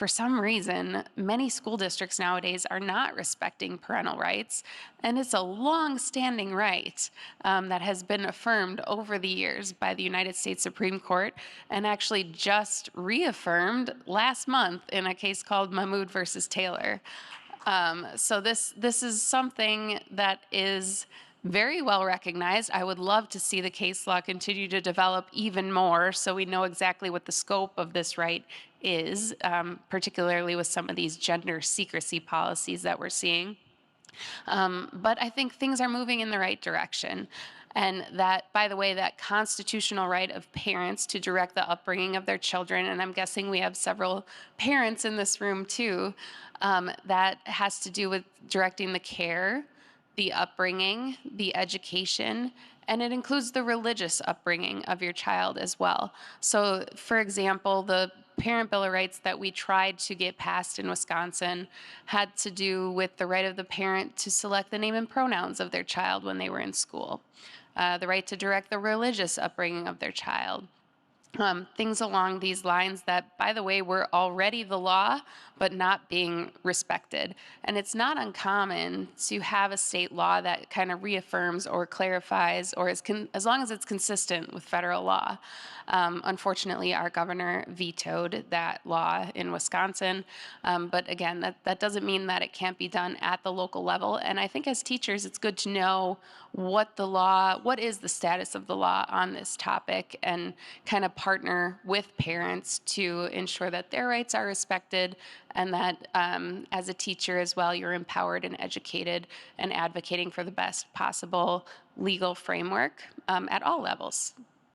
for some reason, many school districts nowadays are not respecting parental rights, and it's a long-standing right that has been affirmed over the years by the United States Supreme Court, and actually just reaffirmed last month in a case called Mahmoud versus Taylor. So this is something that is very well recognized. I would love to see the case law continue to develop even more so we know exactly what the scope of this right is, particularly with some of these gender secrecy policies that we're seeing. But I think things are moving in the right direction. And that, by the way, that constitutional right of parents to direct the upbringing of their children, and I'm guessing we have several parents in this room too, that has to do with directing the care, the upbringing, the education, and it includes the religious upbringing of your child as well. So, for example, the Parent Bill of Rights that we tried to get passed in Wisconsin had to do with the right of the parent to select the name and pronouns of their child when they were in school, the right to direct the religious upbringing of their child. Things along these lines that, by the way, were already the law, but not being respected. And it's not uncommon to have a state law that kind of reaffirms or clarifies, or as long as it's consistent with federal law. Unfortunately, our governor vetoed that law in Wisconsin. But again, that doesn't mean that it can't be done at the local level. And I think as teachers, it's good to know what is the status of the law on this topic, and kind of partner with parents to ensure that their rights are respected, and that as a teacher as well, you're empowered and educated and advocating for the best possible legal framework at all levels.